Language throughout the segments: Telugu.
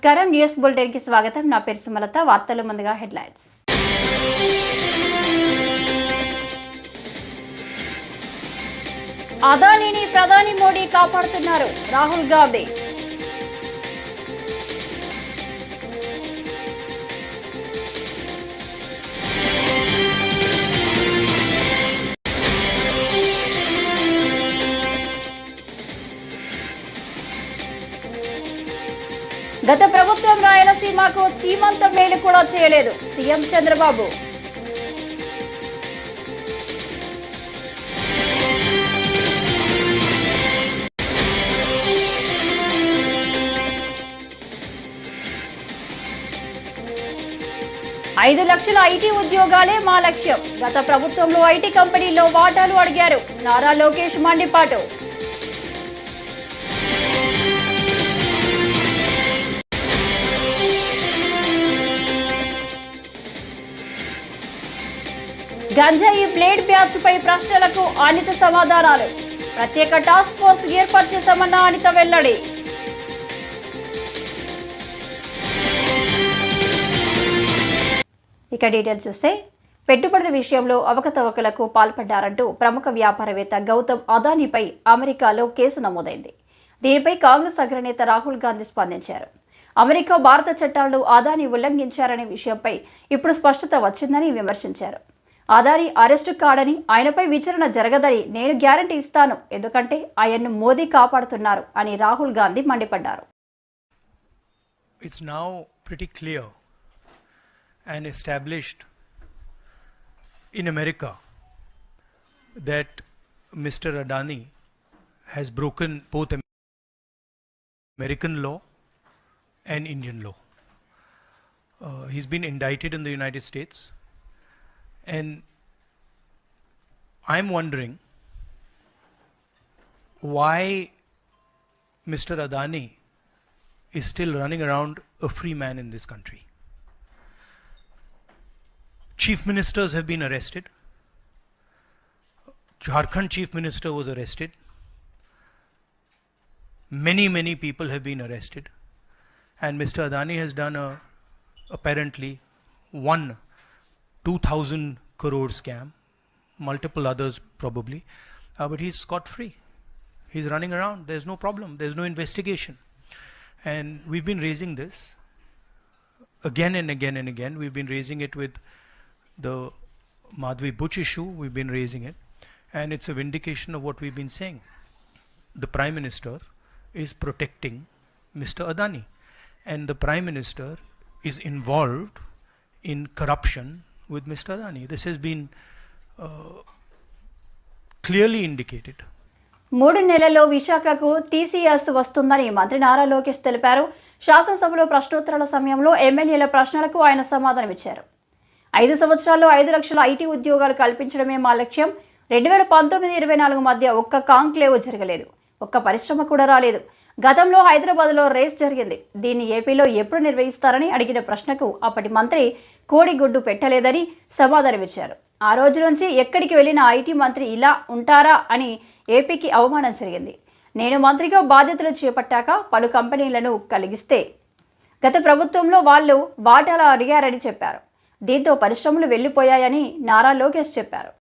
నమస్కారం న్యూస్ బులెటిన్ కి స్వాగతం. నా పేరు సుమలత. వార్తలు ముందుగా హెడ్లైన్స్. అదానీని ప్రధాని మోడీ కాపాడుతున్నారు. రాహుల్ గాంధీ. గత ప్రభుత్వం రాయలసీమకు చీమంత మేలు కూడా చేయలేదు. సీఎం చంద్రబాబు. ఐదు లక్షల ఐటీ ఉద్యోగాలే మా లక్ష్యం. గత ప్రభుత్వంలో ఐటీ కంపెనీల్లో వాటాలు అడిగారు. నారా లోకేష్ మండిపాటు. గంజాయి బ్లేడ్ బ్యాచ్ పై ప్రశ్నలకు అనిత సమాధానాలు. ప్రత్యేక టాస్క్ ఫోర్స్ ఏర్పాటు చేశామన్న అనిత వెల్లడి. ఇక డీటెయిల్స్ చూస్తే, పెట్టుబడుల విషయంలో అవకతవకలకు పాల్పడ్డారంటూ ప్రముఖ వ్యాపారవేత్త గౌతమ్ అదానీపై అమెరికాలో కేసు నమోదైంది. దీనిపై కాంగ్రెస్ అగ్రనేత రాహుల్ గాంధీ స్పందించారు. అమెరికా భారత చట్టాలను అదానీ ఉల్లంఘించారనే విషయంపై ఇప్పుడు స్పష్టత వచ్చిందని విమర్శించారు. అదానీ అరెస్టు కాడని, ఆయనపై విచారణ జరగదని నేను గ్యారంటీ ఇస్తాను, ఎందుకంటే ఆయన్ను మోదీ కాపాడుతున్నారు అని రాహుల్ గాంధీ మండిపడ్డారు. It's now pretty clear and established in America that Mr. Adani has broken both American law and Indian law. He's been indicted in the United States. And I'm wondering why Mr. Adani is still running around a free man in this country. Chief ministers have been arrested. Jharkhand chief minister was arrested. Many people have been arrested. And Mr. Adani has done apparently 2,000 crore scam, multiple others probably, but he's scot-free. He's running around. There's no problem. There's no investigation. And we've been raising this again and again and again. We've been raising it with the Madhvi Butch issue. We've been raising it. And it's a vindication of what we've been saying. The Prime Minister is protecting Mr. Adani. And the Prime Minister is involved in corruption with Mr. Adani. This has been clearly indicated. 3 నెలల్లో విశాఖకు టీసీఎస్ వస్తుందని మంత్రి నారా లోకేష్ తెలిపారు. శాసనసభలో ప్రశ్నోత్తరాల సమయంలో ఎమ్మెల్యేల ప్రశ్నలకు ఆయన సమాధానమిచ్చారు. 5 సంవత్సరాల్లో 5 లక్షల ఐటీ ఉద్యోగాలు కల్పించడమే మా లక్ష్యం. 2019-24 మధ్య ఒక్క కాంక్లేవ్ జరగలేదు, ఒక్క పరిశ్రమ కూడా రాలేదు. గతంలో హైదరాబాద్లో రేస్ జరిగింది. దీన్ని ఏపీలో ఎప్పుడు నిర్వహిస్తారని అడిగిన ప్రశ్నకు అప్పటి మంత్రి కోడిగుడ్డు పెట్టలేదని సమాధానమిచ్చారు. ఆ రోజు నుంచి ఎక్కడికి వెళ్ళిన ఐటీ మంత్రి ఇలా ఉంటారా అని ఏపీకి అవమానం జరిగింది. నేను మంత్రిగా బాధ్యతలు చేపట్టాక పలు కంపెనీలను కలిగిస్తే గత ప్రభుత్వంలో వాళ్ళు వాటాలు అడిగారని చెప్పారు. దీంతో పరిశ్రమలు వెళ్లిపోయాయని నారా లోకేష్ చెప్పారు.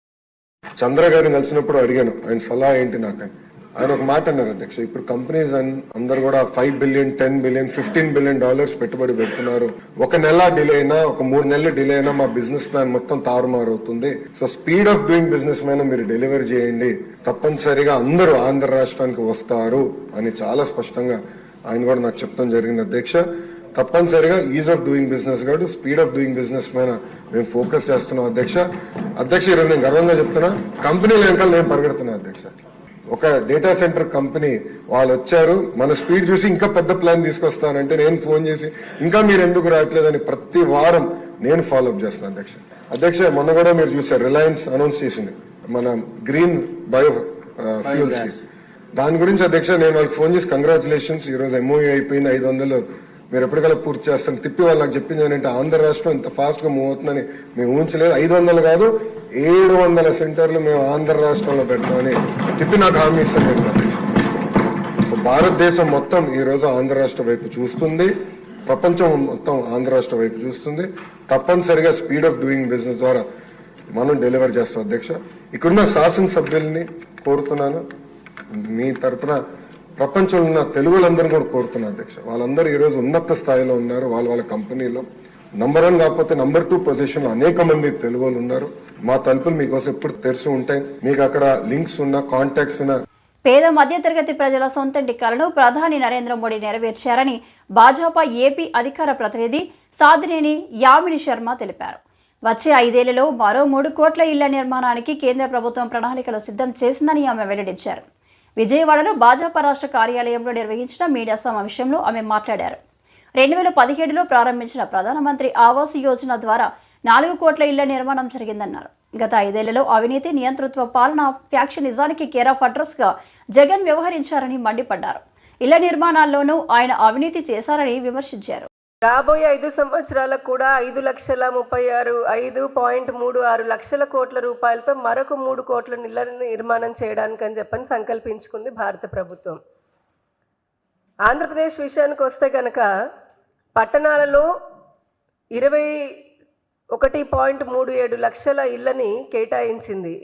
చంద్ర గారిని కలిసినప్పుడు అడిగాను ఆయన సలహా ఏంటి నాకని. ఆయన ఒక మాట అన్నారు, అధ్యక్ష, ఇప్పుడు కంపెనీస్ అందరు కూడా $5 billion, $10 billion, $15 billion పెట్టుబడి పెడుతున్నారు. ఒక నెల డిలే అయినా, ఒక 3 నెలలు డిలే అయినా మా బిజినెస్ ప్లాన్ మొత్తం తారుమారు అవుతుంది. So speed of doing business మీద మీరు డెలివరీ చేయండి, తప్పనిసరిగా అందరూ ఆంధ్ర రాష్ట్రానికి వస్తారు అని చాలా స్పష్టంగా ఆయన కూడా నాకు చెప్తాం జరిగింది. అధ్యక్ష, తప్పనిసరిగా ఈజ్ ఆఫ్ డూయింగ్ బిజినెస్ కాదు, స్పీడ్ ఆఫ్ డూయింగ్ బిజినెస్ పైన మేము ఫోకస్ చేస్తున్నాం. అధ్యక్ష ఈరోజు నేను గర్వంగా చెప్తున్నా, కంపెనీల వెనకాల నేను పరిగెడుతున్నా. అధ్యక్ష, ఒక డేటా సెంటర్ కంపెనీ వాళ్ళు వచ్చారు, మన స్పీడ్ చూసి ఇంకా పెద్ద ప్లాన్ తీసుకొస్తానంటే నేను ఫోన్ చేసి ఇంకా మీరు ఎందుకు రావట్లేదని ప్రతి వారం నేను ఫాలోఅప్ చేస్తున్నాను. అధ్యక్ష మొన్న కూడా మీరు చూసారు, రిలయన్స్ అనౌన్స్ చేసింది మన గ్రీన్ బయో ఫ్యూల్స్ కి. దాని గురించి అధ్యక్ష నేను వాళ్ళకి ఫోన్ చేసి కంగ్రాచులేషన్స్, ఈ రోజు ఎంఓయూ అయిపోయింది, 500 మీరు ఎప్పటికల్లా పూర్తి చేస్తాను తిప్పి వాళ్ళు నాకు చెప్పింది ఏంటంటే ఆంధ్ర రాష్ట్రం ఇంత ఫాస్ట్ గా మూవ్ అవుతుందని మేము ఊహించలేదు. 500 కాదు 700 సెంటర్లు మేము ఆంధ్ర రాష్ట్రంలో పెడతామని తిప్పి నాకు హామీ ఇస్తాను. సో భారతదేశం మొత్తం ఈ రోజు ఆంధ్ర రాష్ట్రం వైపు చూస్తుంది. ప్రపంచం మొత్తం ఆంధ్ర రాష్ట్ర వైపు చూస్తుంది. తప్పనిసరిగా స్పీడ్ ఆఫ్ డూయింగ్ బిజినెస్ ద్వారా మనం డెలివర్ చేస్తాం అధ్యక్ష. ఇక్కడున్న శాసనసభ్యుల్ని కోరుతున్నాను, మీ తరపున ప్రపంచంలో ఉన్న తెలుగులందరూ కూడా కోరుతున్నా అధ్యక్ష. వాళ్ళందరూ ఈరోజు ఉన్నత స్థాయిలో ఉన్నారు. వాళ్ళ కంపెనీలో నంబర్ 1 కాకపోతే నంబర్ 2 పొజిషన్ లో అనేక మంది తెలుగు వాళ్ళు ఉన్నారు. మా తలుపులు మీకోసం ఎప్పుడు తెరిచి ఉంటాయి. మీకు అక్కడ లింక్స్ ఉన్న, కాంటాక్ట్స్ ఉన్న పేద మధ్యతరగతి ప్రజల సొంతంటి కలను ప్రధాని నరేంద్ర మోడీ నెరవేర్చారని భాజపా ఏపీ అధికార ప్రతినిధి సాధినేని యామిని శర్మ తెలిపారు. వచ్చే 5 ఏళ్లలో మరో 3 కోట్ల ఇళ్ల నిర్మాణానికి కేంద్ర ప్రభుత్వం ప్రణాళికలు సిద్ధం చేసిందని ఆమె వెల్లడించారు. విజయవాడలో భాజపా రాష్ట్ర కార్యాలయంలో నిర్వహించిన మీడియా సమావేశంలో ఆమె మాట్లాడారు. 2017లో ప్రారంభించిన ప్రధానమంత్రి ఆవాస్ యోజన ద్వారా 4 కోట్ల ఇళ్ల నిర్మాణం జరిగిందన్నారు. గత 5 ఏళ్లలో అవినీతి, నియంతృత్వ పాలన, ఫ్యాక్షనిజానికి కేర్ ఆఫ్ అడ్రస్ గా జగన్ వ్యవహరించారని మండిపడ్డారు. ఇళ్ల నిర్మాణాల్లోనూ ఆయన అవినీతి చేశారని విమర్శించారు. రాబోయే 5 సంవత్సరాలకు కూడా 5,36,5.36 లక్షల కోట్ల రూపాయలతో మరొక 3 కోట్ల ఇళ్ల నిర్మాణం చేయడానికని చెప్పని సంకల్పించుకుంది భారత ప్రభుత్వం. ఆంధ్రప్రదేశ్ విషయానికి వస్తే కనుక పట్టణాలలో 21.37 లక్షల ఇళ్లని కేటాయించింది.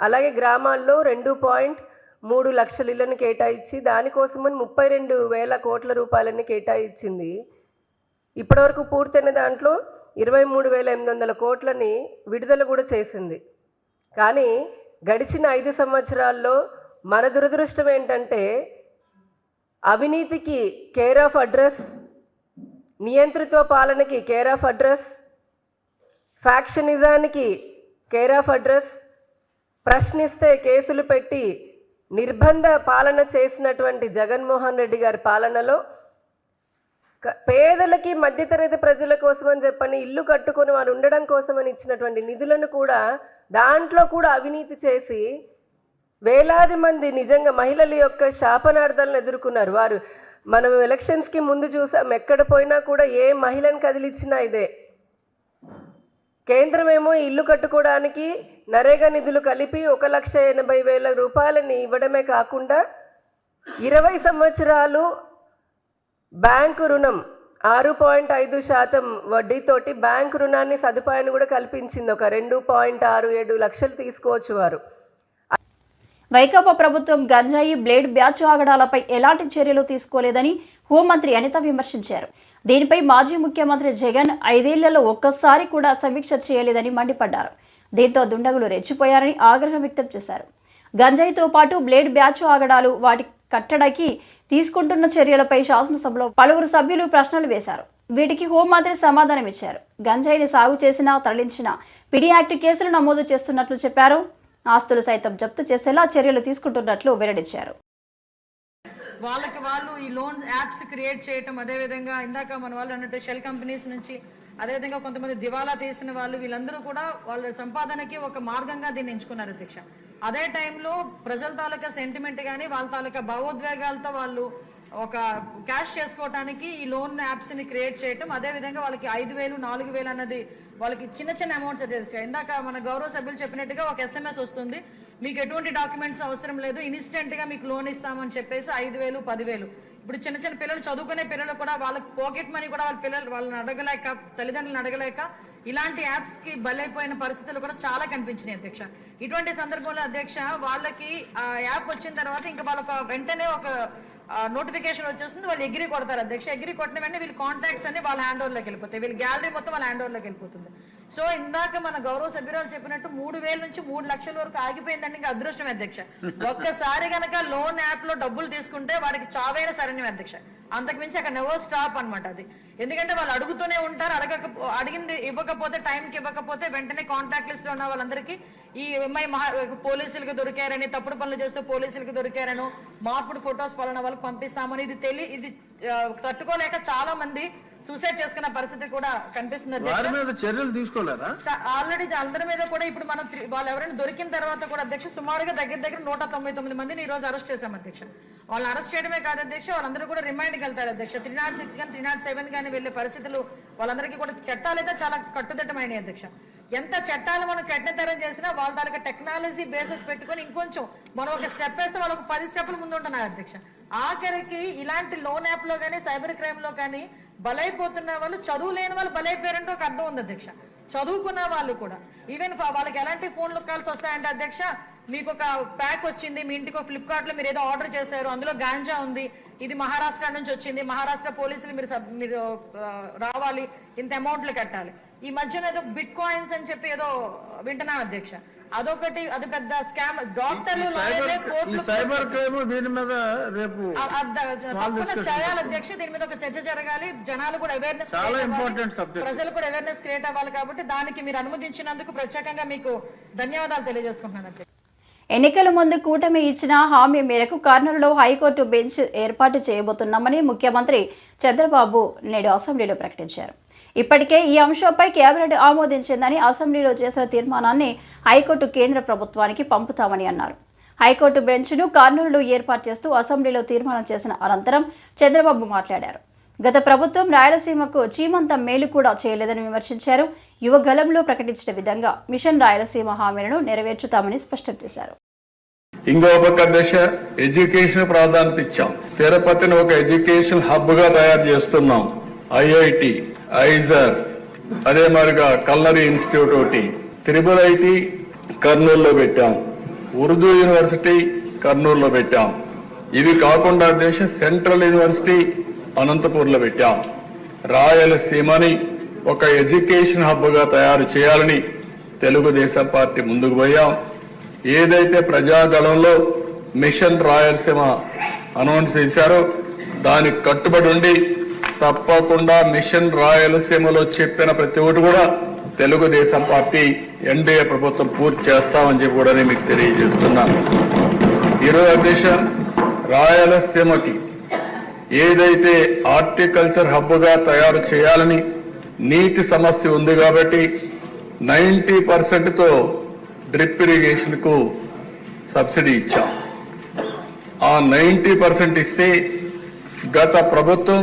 అలాగే గ్రామాల్లో 2.3 లక్షల ఇళ్లను కేటాయించి దానికోసమని 32,000 కోట్ల రూపాయలని కేటాయించింది. ఇప్పటివరకు పూర్తయిన దాంట్లో 23,800 కోట్లని విడుదల కూడా చేసింది. కానీ గడిచిన 5 సంవత్సరాల్లో మన దురదృష్టం ఏంటంటే అవినీతికి కేర్ ఆఫ్ అడ్రస్, నియంతృత్వ పాలనకి కేర్ ఆఫ్ అడ్రస్, ఫ్యాక్షనిజానికి కేర్ ఆఫ్ అడ్రస్, ప్రశ్నిస్తే కేసులు పెట్టి నిర్బంధ పాలన చేసినటువంటి జగన్మోహన్ రెడ్డి గారి పాలనలో పేదలకి, మధ్యతరగతి ప్రజల కోసమని చెప్పని ఇల్లు కట్టుకొని వారు ఉండడం కోసమని ఇచ్చినటువంటి నిధులను కూడా దాంట్లో కూడా అవినీతి చేసి వేలాది మంది నిజంగా మహిళల యొక్క శాపనార్థాలను ఎదుర్కొన్నారు. వారు మనం ఎలక్షన్స్కి ముందు చూసాం, ఎక్కడ పోయినా కూడా ఏ మహిళను కదిలిచ్చినా ఇదే. కేంద్రం ఏమో ఇల్లు కట్టుకోవడానికి నరేగా నిధులు కలిపి 1,80,000 రూపాయలని ఇవ్వడమే కాకుండా 20 సంవత్సరాలు బ్యాంకు రుణం 6.5% వడ్డీతోటి బ్యాంకు రుణాన్ని సదుపాయాన్ని కూడా కల్పించింది. ఒక 2.67 లక్షలు తీసుకోవచ్చు వారు. వైకాపా ప్రభుత్వం గంజాయి, బ్లేడ్ బ్యాచ్ ఆగడాలపై ఎలాంటి చర్యలు తీసుకోలేదని హోంమంత్రి అనిత విమర్శించారు. దీనిపై మాజీ ముఖ్యమంత్రి జగన్ 5 ఏళ్లలో ఒక్కసారి కూడా సమీక్ష చేయలేదని మండిపడ్డారు. దీంతో దుండగులు రెచ్చిపోయారని ఆగ్రహం వ్యక్తం చేశారు. గంజాయితో పాటు బ్లేడ్ బ్యాచ్ ఆగడాలు, వాటి కట్టడికి తీసుకుంటున్న చర్యలపై శాసనసభలో పలువురు సభ్యులు ప్రశ్నలు వేశారు. వీటికి హోంమంత్రి సమాధానం ఇచ్చారు. గంజాయిని సాగు చేసినా, తరలించిన పిడి యాక్ట్ కేసులు నమోదు చేస్తున్నట్లు చెప్పారు. ఆస్తులు సైతం జప్తు చేసేలా చర్యలు తీసుకుంటున్నట్లు వెల్లడించారు. వాళ్ళు ఈ లోన్ యాప్స్ క్రియేట్ చేయటం, అదేవిధంగా ఇందాక మన వాళ్ళు అన్నట్టు షెల్ కంపెనీస్ నుంచి, అదేవిధంగా కొంతమంది దివాలా తీసిన వాళ్ళు, వీళ్ళందరూ కూడా వాళ్ళ సంపాదనకి ఒక మార్గంగా దీన్ని ఎంచుకున్నారు అధ్యక్ష. అదే టైంలో ప్రజల తాలూకా సెంటిమెంట్ కానీ వాళ్ళ తాలూకా భావోద్వేగాలతో వాళ్ళు ఒక క్యాష్ చేసుకోవడానికి ఈ లోన్ యాప్స్ ని క్రియేట్ చేయటం, అదేవిధంగా వాళ్ళకి 5,000, 4,000 అన్నది వాళ్ళకి చిన్న చిన్న అమౌంట్స్ అధ్యక్ష. ఇందాక మన గౌరవ సభ్యులు చెప్పినట్టుగా ఒక SMS వస్తుంది, మీకు ఎటువంటి డాక్యుమెంట్స్ అవసరం లేదు, ఇన్స్టెంట్ గా మీకు లోన్ ఇస్తామని చెప్పేసి 5,000, 10,000. ఇప్పుడు చిన్న చిన్న పిల్లలు, చదువుకునే పిల్లలు కూడా వాళ్ళకి పాకెట్ మనీ కూడా వాళ్ళని అడగలేక, తల్లిదండ్రులను అడగలేక ఇలాంటి యాప్స్ కి బలైపోయిన పరిస్థితులు కూడా చాలా కనిపించినాయి అధ్యక్ష. ఇటువంటి సందర్భంలో అధ్యక్ష వాళ్ళకి ఆ యాప్ వచ్చిన తర్వాత ఇంకా వాళ్ళకి వెంటనే ఒక నోటిఫికేషన్ వచ్చేస్తుంది, వాళ్ళు ఎగ్రీ కొడతారు అధ్యక్ష. ఎగ్రీ కొట్టిన వెంటనే వీళ్ళ కాంటాక్ట్స్ అన్ని వాళ్ళ హ్యాండ్ ఓవర్లోకి వెళ్ళిపోతాయి, వీళ్ళ గ్యాలరీ మొత్తం వాళ్ళ హ్యాండ్ ఓవర్లోకి వెళ్ళిపోతుంది. సో ఇందాక మన గౌరవ సభ్యురాలు చెప్పినట్టు 3,000 నుంచి 3 లక్షల వరకు ఆగిపోయిందండి. ఇంకా అదృష్టం అధ్యక్ష. ఒక్కసారి కనుక లోన్ యాప్ లో డబ్బులు తీసుకుంటే వాడికి చావైన శరణ్యం అధ్యక్ష. అంతకుమించి అక్కడ నెవర్ స్టాప్ అనమాట అది. ఎందుకంటే వాళ్ళు అడుగుతూనే ఉంటారు, అడిగింది ఇవ్వకపోతే, టైంకి ఇవ్వకపోతే వెంటనే కాంటాక్ట్ లిస్ట్ లో ఉన్న వాళ్ళందరికీ ఈ అమ్మాయి పోలీసులకు దొరికారని, తప్పుడు పనులు చేస్తూ పోలీసులకు దొరికారను, మార్పుడు ఫొటోస్ పలానా వాళ్ళకి పంపిస్తామని ఇది తట్టుకోలేక చాలా మంది సూసైడ్ చేసుకున్న పరిస్థితి కూడా కనిపిస్తుంది. చర్యలు తీసుకోలేదా? ఆల్రెడీ అందరి మీద కూడా ఇప్పుడు మనం వాళ్ళు ఎవరైనా దొరికిన తర్వాత కూడా అధ్యక్ష సుమారుగా దగ్గర 199 మందిని ఈ రోజు అరెస్ట్ చేశాం అధ్యక్ష. వాళ్ళు అరెస్ట్ చేయడమే కాదు అధ్యక్ష, వాళ్ళందరూ కూడా రిమైండ్కి వెళ్తారు అధ్యక్ష. 306 కానీ 307 కానీ వెళ్ళే పరిస్థితులు వాళ్ళందరికీ కూడా చట్టాలు అయితే చాలా కట్టుదిట్టమైనవి అధ్యక్ష. ఎంత చట్టాలు మనం కఠినతరం చేసినా వాళ్ళ తాలూకా టెక్నాలజీ బేసెస్ పెట్టుకొని ఇంకొంచెం మనం ఒక స్టెప్ వేస్తే వాళ్ళకు 10 స్టెప్పులు ముందు ఉంటున్నారు అధ్యక్ష. ఆఖరికి ఇలాంటి లోన్ యాప్ లో కానీ, సైబర్ క్రైమ్ లో కానీ బలైపోతున్న వాళ్ళు, చదువు లేని వాళ్ళు బలైపోయారంటే ఒక అర్థం ఉంది అధ్యక్ష. చదువుకున్న వాళ్ళు కూడా ఈవెన్ వాళ్ళకి ఎలాంటి ఫోన్లు కాల్స్ వస్తాయంటే అధ్యక్ష, మీకు ఒక ప్యాక్ వచ్చింది మీ ఇంటికి, ఫ్లిప్కార్ట్లో మీరు ఏదో ఆర్డర్ చేశారు, అందులో గాంజా ఉంది, ఇది మహారాష్ట్ర నుంచి వచ్చింది, మహారాష్ట్ర పోలీసులు మీరు రావాలి, ఇంత అమౌంట్లు కట్టాలి. ఈ మధ్యన ఏదో బిట్ కాయిన్స్ అని చెప్పి ఏదో వింటున్నాను అధ్యక్ష, అదొకటి, అది పెద్ద స్కామ్. డాక్టర్లు సైబర్ క్రైమ్ దీని మీద రేపు చేయాలి అధ్యక్ష, దీని మీద ఒక చర్చ జరగాలి, జనాలు కూడా అవేర్నెస్, చాలా ఇంపార్టెంట్ సబ్జెక్ట్, ప్రజలు కూడా అవేర్నెస్ క్రియేట్ అవ్వాలి. కాబట్టి దానికి మీరు అనుమతించినందుకు ప్రత్యేకంగా మీకు ధన్యవాదాలు తెలియజేసుకుంటున్నాను అధ్యక్ష. ఎన్నికల ముందు కూటమి ఇచ్చిన హామీ మేరకు కర్నూలులో హైకోర్టు బెంచ్ ఏర్పాటు చేయబోతున్నామని ముఖ్యమంత్రి చంద్రబాబు నేడు అసెంబ్లీలో ప్రకటించారు. ఇప్పటికే ఈ అంశంపై కేబినెట్ ఆమోదించిందని, అసెంబ్లీలో చేసిన తీర్మానాన్ని హైకోర్టు కేంద్ర ప్రభుత్వానికి పంపుతామని అన్నారు. హైకోర్టు బెంచ్ను కర్నూలులో ఏర్పాటు చేస్తూ అసెంబ్లీలో తీర్మానం చేసిన అనంతరం చంద్రబాబు మాట్లాడారు. గత ప్రభుత్వం రాయలసీమకు చీమంత మేలు కూడా చేయలేదని విమర్శించారు. యువగలంలో ప్రకటించిన విధంగా మిషన్ రాయలసీమ హామీలను నెరవేర్చుతామని స్పష్టం చేశారు. ఇంకో పక్క దశ ఎడ్యుకేషన్ ప్రాధాన్యత ఇచ్చాం. తిరుపతిని ఒక ఎడ్యుకేషన్ హబ్ గా తయారు చేస్తున్నాం. ఐఐటి, ఐజర్, అదే మరిగా కల్నరీ ఇన్స్టిట్యూట్ ఒకటి, త్రిబుల్ ఐటి కర్నూలులో పెట్టాం, ఉర్దూ యూనివర్సిటీ కర్నూలులో పెట్టాం. ఇవి కాకుండా దేశ సెంట్రల్ యూనివర్సిటీ అనంతపూర్లో పెట్టాం. రాయలసీమని ఒక ఎడ్యుకేషన్ హబ్ గా తయారు చేయాలని తెలుగుదేశం పార్టీ ముందుకు పోయాం. ఏదైతే ప్రజాగళంలో మిషన్ రాయలసీమ అనౌన్స్ చేశారో దానికి కట్టుబడి ఉండి తప్పకుండా మిషన్ రాయలసీమలో చెప్పిన ప్రతి ఒక్కటి కూడా తెలుగుదేశం పార్టీ ఎన్డీఏ ప్రభుత్వం పూర్తి చేస్తామని చెప్పి కూడా మీకు తెలియజేస్తున్నాను. ఈరోజు అధ్యక్ష, రాయలసీమకి ఏదైతే హార్టికల్చర్ హబ్ గా తయారు చేయాలని నీటి సమస్య ఉంది కాబట్టి 90% డ్రిప్ ఇరిగేషన్ కు సబ్సిడీ ఇచ్చాం. ఆ 90% ఇస్తే గత ప్రభుత్వం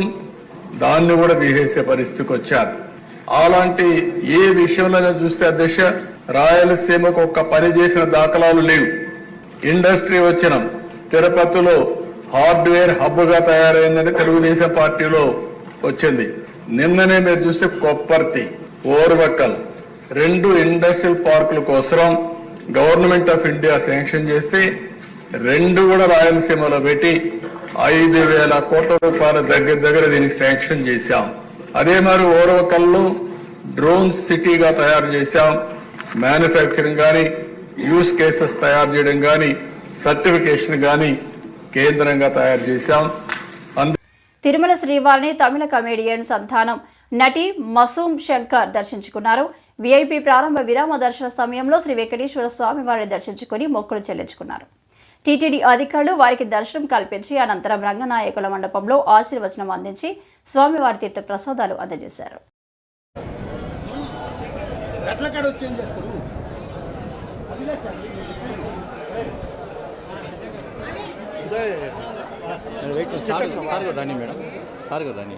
దాన్ని కూడా తీసేసే పరిస్థితికి వచ్చారు. అలాంటి ఏ విషయంలో చూస్తే అధ్యక్ష, రాయలసీమకు ఒక్క పని చేసిన దాఖలాలు లేవు. ఇండస్ట్రీ వచ్చినాం, తిరుపతిలో హార్డ్వేర్ హబ్ గా తయారైందని తెలుగుదేశం పార్టీలో వచ్చింది. నిన్ననే మీరు చూస్తే కొప్పర్తి, ఓర్వకల్ 2 ఇండస్ట్రియల్ పార్కుల కోసం గవర్నమెంట్ ఆఫ్ ఇండియా శాంక్షన్ చేస్తే 2 కూడా రాయలసీమలో పెట్టి 5,000 కోట్ల రూపాయల దగ్గర దీనికి శాంక్షన్ చేశాం. అదే మరి ఓర్వకల్లో డ్రోన్ సిటీగా తయారు చేశాం. మ్యానుఫ్యాక్చరింగ్ కానీ, యూస్ కేసెస్ తయారు చేయడం కానీ, సర్టిఫికేషన్ కానీ కేంద్రంగా తయారు చేశాం. తిరుమల శ్రీవారిని తమిళ కమేడియన్ సంతానం నటి మసూమ్ శంకర్ దర్శించుకున్నారు. వీఐపీ ప్రారంభ విరామ దర్శన సమయంలో శ్రీ వెంకటేశ్వర స్వామి వారిని దర్శించుకుని మొక్కులు చెల్లించుకున్నారు. టీటీడీ అధికారులు వారికి దర్శనం కల్పించి అనంతరం రంగనాయకుల మండపంలో ఆశీర్వచనం అందించి స్వామివారి తీర్థ ప్రసాదాలు అందజేశారు. రాని మేడం, సార్ గారు రాని.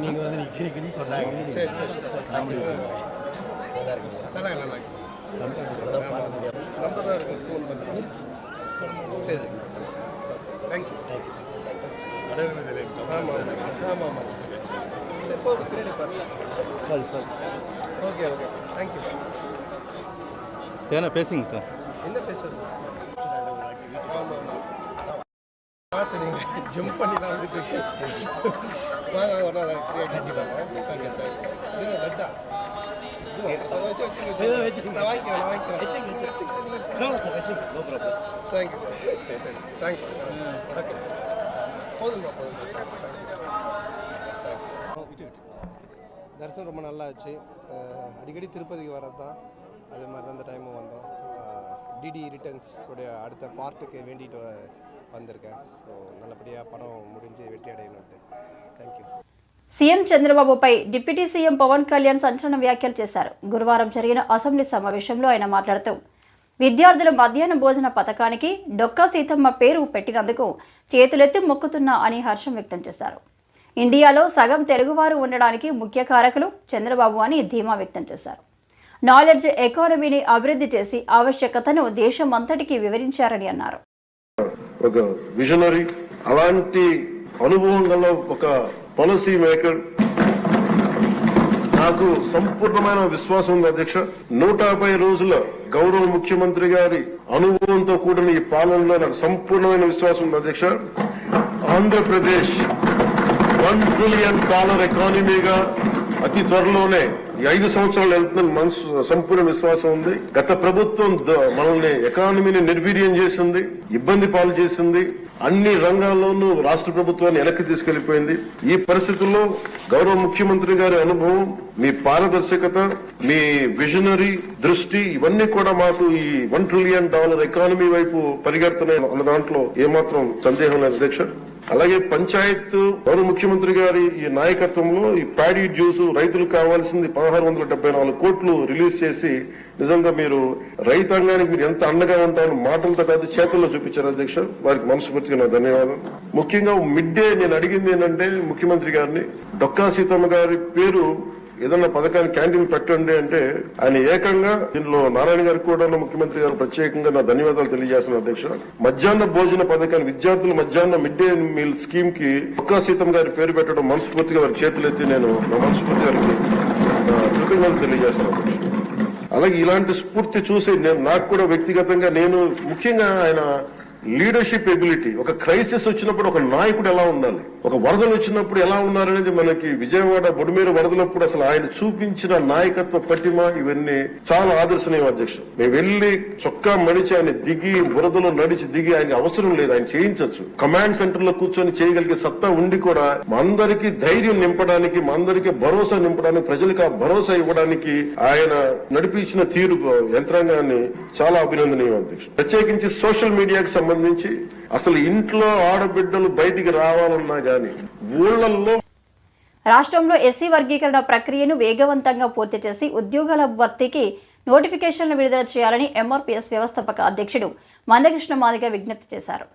நீங்க வந்து நிக்கிறீங்கன்னு சொன்னாங்க. சரி சரி சரி. Thank you sir. ஆமாம் ஆமாம் ஆமாம். சரி போதும், பின்னாடி பாருங்க. சரி sir. Okay okay, thank you. சரிண்ணா பேசுங்க சார். என்ன பேசுறது? ஆமாம் ஆமாம், பார்த்து நீங்கள் ஜம்ப் பண்ணிலாம் வந்துட்டு இருக்கேன். வாங்க ஒரு நாள் ஃப்ரீயாக கண்டிப்பாங்க. Okay thanks. இது லட்டா நான் வாங்கிக்கிறேன். தேங்க்யூ. தேங்க்ஸ். ஓகே போதுங்க தேங்க்ஸ். தரிசனம் ரொம்ப நல்லா ஆச்சு. அடிக்கடி திருப்பதிக்கு வரது தான், அதே மாதிரி தான் இந்த டைமும் வந்தோம். டிடி ரிட்டர்ன்ஸ் உடைய அடுத்த பார்ட்டுக்கு வேண்டிட்டு வந்திருக்கேன். ஸோ நல்லபடியாக படம் முடிஞ்சு வெற்றி அடையணுன்ட்டு. தேங்க்யூ. సీఎం చంద్రబాబుపై డిప్యూటీ సీఎం పవన్ కళ్యాణ్ సంచలన వ్యాఖ్యలు చేశారు. గురువారం జరిగిన అసెంబ్లీ సమావేశంలో ఆయన మాట్లాడుతూ, విద్యార్థుల మధ్యాహ్న భోజన పథకానికి డొక్కా సీతమ్మ పేరు పెట్టినందుకు చేతులెత్తి మొక్కుతున్నా అని హర్షం వ్యక్తం చేశారు. ఇండియాలో సగం తెలుగువారు ఉండడానికి ముఖ్య కారకులు చంద్రబాబు అని ధీమా వ్యక్తం చేశారు. నాలెడ్జ్ ఎకానమీని అభివృద్ధి చేసి ఆవశ్యకతను దేశమంతటికీ వివరించారని అన్నారు. ఒక విజనరీ, అలాంటి అనుభవం గల ఒక పాలసీ మేకర్ నాకు సంపూర్ణమైన విశ్వాసం ఉంది అధ్యక్ష. 150 రోజుల గౌరవ ముఖ్యమంత్రి గారి అనుభవంతో కూడిన ఈ పాలనలో నాకు సంపూర్ణమైన విశ్వాసం ఉంది అధ్యక్ష. ఆంధ్రప్రదేశ్ $1 ట్రిలియన్ ఎకానమీగా అతి త్వరలోనే ఈ 5 సంవత్సరాలు వెళ్తుందని మనసు సంపూర్ణ విశ్వాసం ఉంది. గత ప్రభుత్వం మనల్ని ఎకానమీని నిర్వీర్యం చేసింది, ఇబ్బంది పాలు చేసింది, అన్ని రంగాల్లోనూ రాష్ట్ర ప్రభుత్వాన్ని వెనక్కి తీసుకెళ్లిపోయింది. ఈ పరిస్థితుల్లో గౌరవ ముఖ్యమంత్రి గారి అనుభవం, మీ పారదర్శకత, మీ విజనరీ దృష్టి ఇవన్నీ కూడా మాకు ఈ $1 ట్రిలియన్ ఎకానమీ వైపు పరిగెడుతున్నాయి అన్న దాంట్లో ఏమాత్రం సందేహం లేదు అధ్యక్ష. అలాగే పంచాయత్ గౌరవ ముఖ్యమంత్రి గారి ఈ నాయకత్వంలో ఈ ప్యాడీ డ్యూస్ రైతులకు కావాల్సింది 1674 కోట్లు రిలీజ్ చేసి నిజంగా మీరు రైతాంగానికి మీరు ఎంత అండగా ఉంటారని మాటలతో కాదు చేతుల్లో చూపించారు అధ్యక్ష. వారికి మనస్ఫూర్తిగా నా ధన్యవాదాలు. ముఖ్యంగా మిడ్ డే నేను అడిగింది ఏంటంటే ముఖ్యమంత్రి గారిని, డొక్కా సీతమ్మ గారి పేరు ఏదన్నా పథకాన్ని క్యాంటీన్ పెట్టండి అంటే ఆయన ఏకంగా దీనిలో నారాయణ గారికి కూడా ముఖ్యమంత్రి గారు ప్రత్యేకంగా నా ధన్యవాదాలు తెలియజేస్తున్నారు అధ్యక్ష. మధ్యాహ్న భోజన పథకాన్ని విద్యార్థుల మధ్యాహ్న మిడ్ డే మీల్ స్కీమ్ కి డొక్కా సీతమ్మ గారి పేరు పెట్టడం మనస్ఫూర్తిగా వారి చేతులెత్తి నేను నా మనస్ఫూర్తి గారికి కృతజ్ఞతలు తెలియజేస్తున్నాను అధ్యక్ష. అలాగే ఇలాంటి స్ఫూర్తి చూసి నాకు కూడా వ్యక్తిగతంగా నేను ముఖ్యంగా ఆయన లీడర్షిప్ ఎబిలిటీ, ఒక క్రైసిస్ వచ్చినప్పుడు ఒక నాయకుడు ఎలా ఉండాలి, ఒక వరదలు వచ్చినప్పుడు ఎలా ఉన్నారనేది మనకి విజయవాడ బొడిమేరు వరదలప్పుడు అసలు ఆయన చూపించిన నాయకత్వ పటిమ ఇవన్నీ చాలా ఆదర్శనీయం అధ్యక్ష. మేము వెళ్లి చొక్కా మడిచి ఆయన దిగి బురదలో నడిచి దిగి ఆయన అవసరం లేదు, ఆయన చేయించవచ్చు. కమాండ్ సెంటర్ లో కూర్చొని చేయగలిగే సత్తా ఉండి కూడా మా అందరికీ ధైర్యం నింపడానికి, మా అందరికీ భరోసా నింపడానికి, ప్రజలకు ఆ భరోసా ఇవ్వడానికి ఆయన నడిపించిన తీరు యంత్రాంగాన్ని చాలా అభినందనీయం అధ్యక్ష. ప్రత్యేకించి సోషల్ మీడియాకి సంబంధించి అసలు ఇంట్లో ఆడబిడ్డలు బయటికి రావాలన్నా గాని ఊళ్ళల్లో రాష్ట్రంలో ఎస్సీ వర్గీకరణ ప్రక్రియను వేగవంతంగా పూర్తి చేసి ఉద్యోగాల భర్తీకి నోటిఫికేషన్లు విడుదల చేయాలని ఎంఆర్పీఎస్ వ్యవస్థాపక అధ్యక్షుడు మందకృష్ణ మాదిగ విజ్ఞప్తి చేశారు.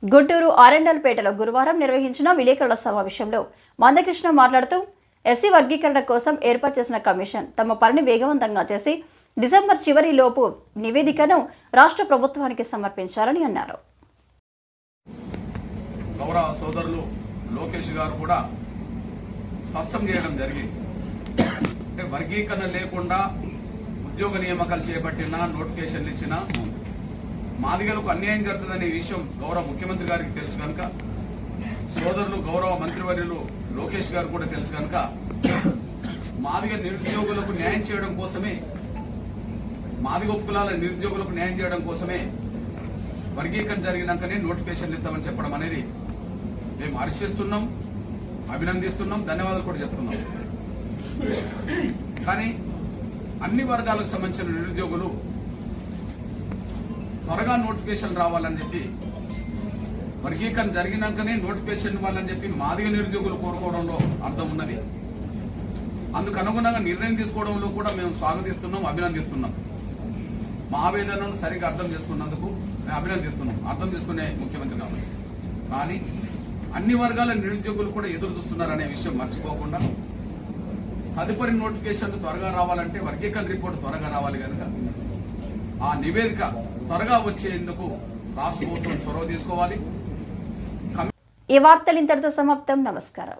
గుంటూరు ఆరెండల్పేటలో గురువారం నిర్వహించిన విలేకరుల సమావేశంలో మందకృష్ణ మాట్లాడుతూ ఎస్సీ వర్గీకరణ కోసం ఏర్పాటు చేసిన కమిషన్ తమ పనిని వేగవంతంగా చేసి డిసెంబర్ చివరి లోపు నివేదికను రాష్ట్ర ప్రభుత్వానికి సమర్పించాలని అన్నారు. గౌరవ సోదరులు లోకేష్ గారు కూడా స్పష్టం చేయడం జరిగింది. వర్గీకరణ లేకుండా ఉద్యోగ నియామకాలు చేపట్టినా, నోటిఫికేషన్లు ఇచ్చినా మాదిగలకు అన్యాయం జరుగుతుందనే విషయం గౌరవ ముఖ్యమంత్రి గారికి తెలుసు కనుక, సోదరులు గౌరవ మంత్రివర్యులు లోకేష్ గారు కూడా తెలుసు కనుక, మాదిగ నిరుద్యోగులకు న్యాయం చేయడం కోసమే, మాదిగ కులాల నిరుద్యోగులకు న్యాయం చేయడం కోసమే వర్గీకరణ జరిగినాకనే నోటిఫికేషన్లు ఇస్తామని చెప్పడం అనేది మేము హర్షిస్తున్నాం, అభినందిస్తున్నాం, ధన్యవాదాలు కూడా చెప్తున్నాం. కానీ అన్ని వర్గాలకు సంబంధించిన నిరుద్యోగులు త్వరగా నోటిఫికేషన్ రావాలని చెప్పి, వర్గీకరణ జరిగినాకనే నోటిఫికేషన్ ఇవ్వాలని చెప్పి మాదిగ నిరుద్యోగులు కోరుకోవడంలో అర్థం ఉన్నది. అందుకు అనుగుణంగా నిర్ణయం తీసుకోవడంలో కూడా మేము స్వాగతిస్తున్నాం, అభినందిస్తున్నాం. మా ఆవేదనను సరిగ్గా అర్థం చేసుకున్నందుకు మేము అభినందిస్తున్నాం, అర్థం చేసుకునే ముఖ్యమంత్రి కాబట్టి. కానీ అన్ని వర్గాల నిరుద్యోగులు కూడా ఎదురు చూస్తున్నారనే విషయం మర్చిపోకుండా తదుపరి నోటిఫికేషన్లు త్వరగా రావాలంటే వర్గీకరణ రిపోర్ట్ త్వరగా రావాలి కనుక ఆ నివేదిక త్వరగా వచ్చేందుకు రాష్ట్ర ప్రభుత్వం చొరవ తీసుకోవాలి. ఈ వార్తలు ఇంతటితో సమాప్తం. నమస్కారం.